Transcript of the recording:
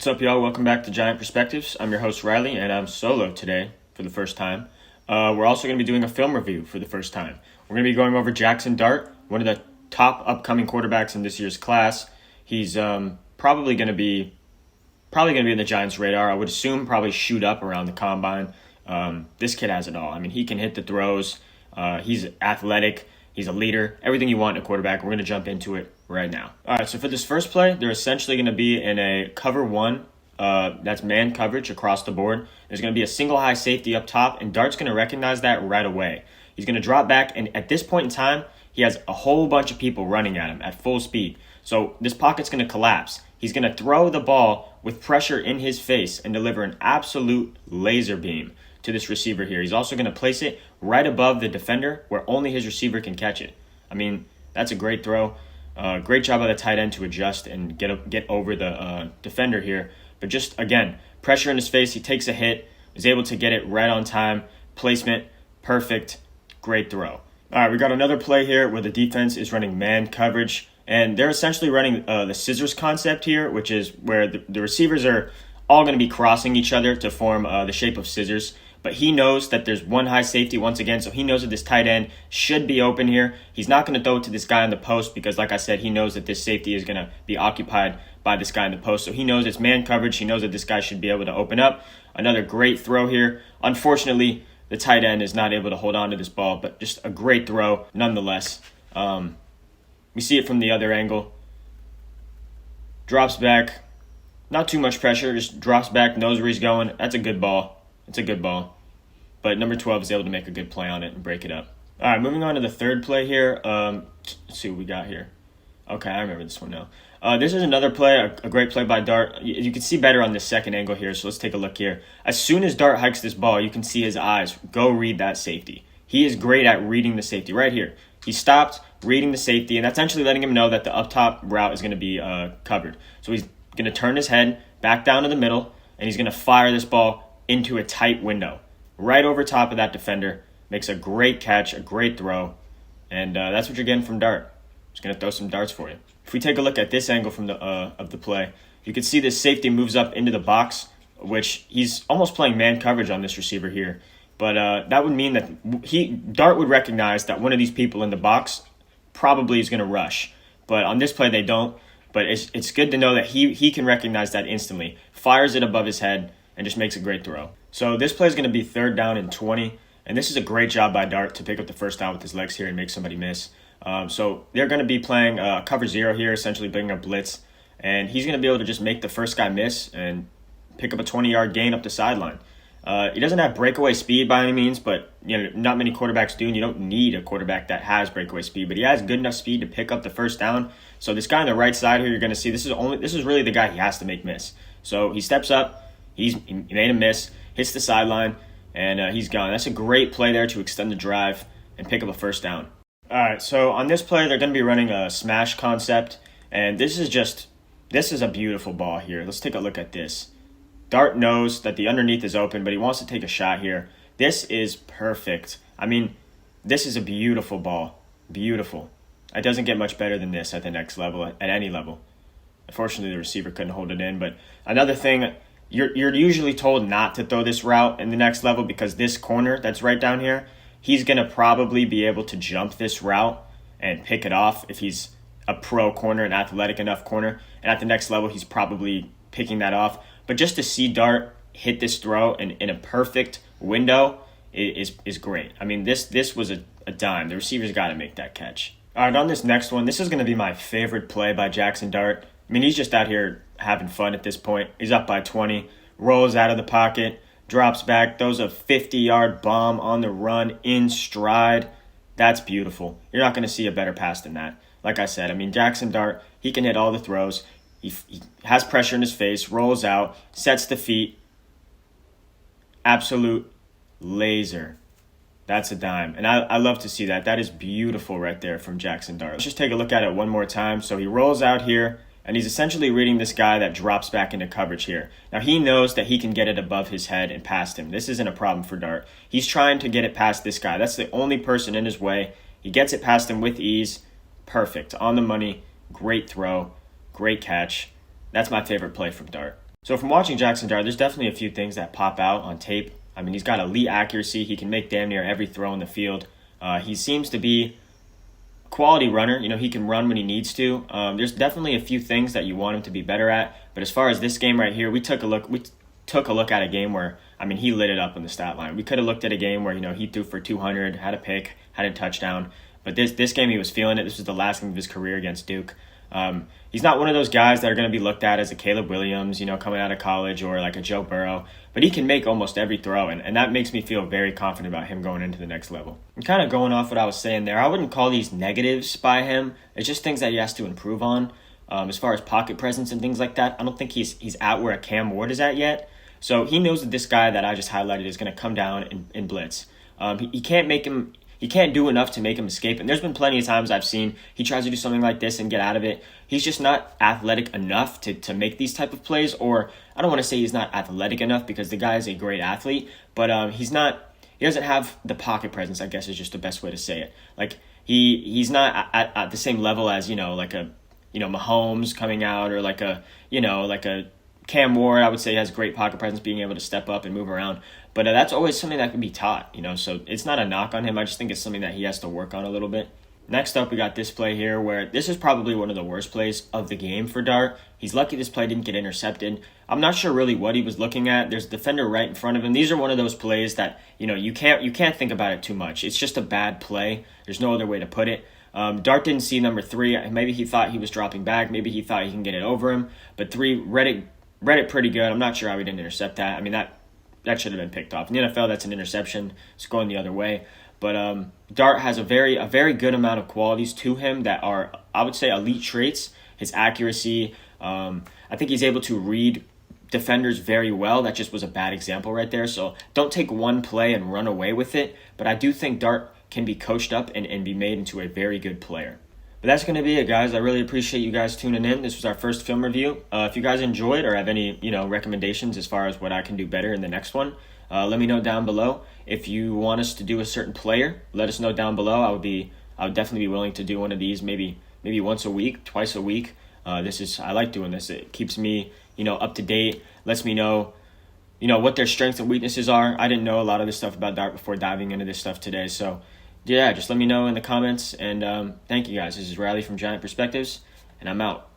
What's up, y'all? Welcome back to Giant Perspectives. I'm your host, Riley, and I'm solo today for the first time. We're also going to be doing a film review for the first time. We're going to be going over Jaxon Dart, one of the top upcoming quarterbacks in this year's class. He's probably going to be in the Giants' radar. I would assume probably shoot up around the combine. This kid has it all. I mean, he can hit the throws. He's athletic. He's a leader. Everything you want in a quarterback. We're going to jump into it right now. All right, so for this first play, they're essentially going to be in a cover one. That's man coverage across the board. There's going to be a single high safety up top, and Dart's going to recognize that right away. He's going to drop back, and at this point in time, he has a whole bunch of people running at him at full speed. So this pocket's going to collapse. He's going to throw the ball with pressure in his face and deliver an absolute laser beam to this receiver here. He's also going to place it right above the defender where only his receiver can catch it. I mean, that's a great throw. Great job by the tight end to adjust and get over the defender here. But just, again, pressure in his face. He takes a hit, is able to get it right on time. Placement, perfect, great throw. All right, we got another play here where the defense is running man coverage. And they're essentially running the scissors concept here, which is where the receivers are all going to be crossing each other to form the shape of scissors. But he knows that there's one high safety once again, so he knows that this tight end should be open here. He's not going to throw it to this guy in the post because, like I said, he knows that this safety is going to be occupied by this guy in the post. So he knows it's man coverage. He knows that this guy should be able to open up. Another great throw here. Unfortunately, the tight end is not able to hold on to this ball, but just a great throw nonetheless. We see it from the other angle. Drops back. Not too much pressure. Just drops back, knows where he's going. That's a good ball. It's a good ball. But number 12 is able to make a good play on it and break it up. All right, moving on to the third play here. Let's see what we got here. Okay, I remember this one now. This is another play, a great play by Dart. You can see better on this second angle here, so let's take a look here. As soon as Dart hikes this ball, you can see his eyes go read that safety. He is great at reading the safety right here. He stopped reading the safety, and that's actually letting him know that the up-top route is going to be covered. So he's going to turn his head back down to the middle, and he's going to fire this ball into a tight window. Right over top of that defender. Makes a great catch, a great throw, and that's what you're getting from Dart. Just going to throw some darts for you. If we take a look at this angle from of the play, you can see this safety moves up into the box, which he's almost playing man coverage on this receiver here. But that would mean that Dart would recognize that one of these people in the box probably is going to rush. But on this play, they don't. But it's good to know that he can recognize that instantly. Fires it above his head and just makes a great throw. So this play is going to be 3rd down and 20. And this is a great job by Dart to pick up the first down with his legs here and make somebody miss. So they're going to be playing cover 0 here, essentially bringing a blitz. And he's going to be able to just make the first guy miss and pick up a 20-yard gain up the sideline. He doesn't have breakaway speed by any means, but not many quarterbacks do, and you don't need a quarterback that has breakaway speed. But he has good enough speed to pick up the first down. So this guy on the right side here, you're going to see this is really the guy he has to make miss. So he steps up, he made a miss, hits the sideline, and he's gone. That's a great play there to extend the drive and pick up a first down. All right, so on this play, they're going to be running a smash concept, and this is a beautiful ball here. Let's take a look at this. Dart knows that the underneath is open, but he wants to take a shot here. This is perfect. I mean, this is a beautiful ball. Beautiful. It doesn't get much better than this at the next level, at any level. Unfortunately, the receiver couldn't hold it in. But another thing, you're usually told not to throw this route in the next level because this corner that's right down here, he's going to probably be able to jump this route and pick it off if he's a pro corner, an athletic enough corner. And at the next level, he's probably picking that off. But just to see Dart hit this throw in a perfect window is great. I mean, this was a dime. The receiver's got to make that catch. All right, on this next one, this is going to be my favorite play by Jaxon Dart. I mean, he's just out here having fun at this point. He's up by 20, rolls out of the pocket, drops back, throws a 50-yard bomb on the run in stride. That's beautiful. You're not going to see a better pass than that. Like I said, I mean, Jaxon Dart, he can hit all the throws. He has pressure in his face, rolls out, sets the feet. Absolute laser. That's a dime. And I love to see that. That is beautiful right there from Jaxon Dart. Let's just take a look at it one more time. So he rolls out here, and he's essentially reading this guy that drops back into coverage here. Now he knows that he can get it above his head and past him. This isn't a problem for Dart. He's trying to get it past this guy. That's the only person in his way. He gets it past him with ease. Perfect. On the money. Great throw. Great catch. That's my favorite play from Dart. So from watching Jaxon Dart, there's definitely a few things that pop out on tape. I mean, he's got elite accuracy. He can make damn near every throw in the field. He seems to be a quality runner. You know, he can run when he needs to. There's definitely a few things that you want him to be better at. But as far as this game right here, we took a look at a game where, I mean, he lit it up on the stat line. We could have looked at a game where, you know, he threw for 200, had a pick, had a touchdown. But this game, he was feeling it. This was the last game of his career against Duke. He's not one of those guys that are going to be looked at as a Caleb Williams, you know, coming out of college, or like a Joe Burrow. But he can make almost every throw, and that makes me feel very confident about him going into the next level. And kind of going off what I was saying there, I wouldn't call these negatives by him. It's just things that he has to improve on. As far as pocket presence and things like that, I don't think he's at where a Cam Ward is at yet. So he knows that this guy that I just highlighted is going to come down and blitz. He can't do enough to make him escape. And there's been plenty of times I've seen he tries to do something like this and get out of it. He's just not athletic enough to make these type of plays. Or I don't want to say he's not athletic enough, because the guy is a great athlete. But he doesn't have the pocket presence, I guess is just the best way to say it. Like he's not at the same level as, you know, like a, you know, Mahomes coming out, or like a, you know, like a Cam Ward. I would say has great pocket presence, being able to step up and move around. But that's always something that can be taught, you know, so it's not a knock on him. I just think it's something that he has to work on a little bit. Next up, we got this play here, where this is probably one of the worst plays of the game for Dart. He's lucky this play didn't get intercepted. I'm not sure really what he was looking at. There's a defender right in front of him. These are one of those plays that, you know, you can't think about it too much. It's just a bad play. There's no other way to put it. Dart didn't see number 3. Maybe he thought he was dropping back. Maybe he thought he can get it over him. But 3 read it pretty good. I'm not sure how he didn't intercept that. I mean, that should have been picked off. In the NFL, that's an interception. It's going the other way. But Dart has a very good amount of qualities to him that are, I would say, elite traits. His accuracy. I think he's able to read defenders very well. That just was a bad example right there. So don't take one play and run away with it. But I do think Dart can be coached up and be made into a very good player. But that's going to be it, guys. I really appreciate you guys tuning in. This was our first film review. If you guys enjoyed or have any, you know, recommendations as far as what I can do better in the next one, let me know down below. If you want us to do a certain player, let us know down below. I would definitely be willing to do one of these, maybe once a week, twice a week. I like doing this. It keeps me, you know, up to date. Lets me know, you know, what their strengths and weaknesses are. I didn't know a lot of this stuff about Dart before diving into this stuff today. So yeah, just let me know in the comments, and thank you guys. This is Riley from Giant Perspectives, and I'm out.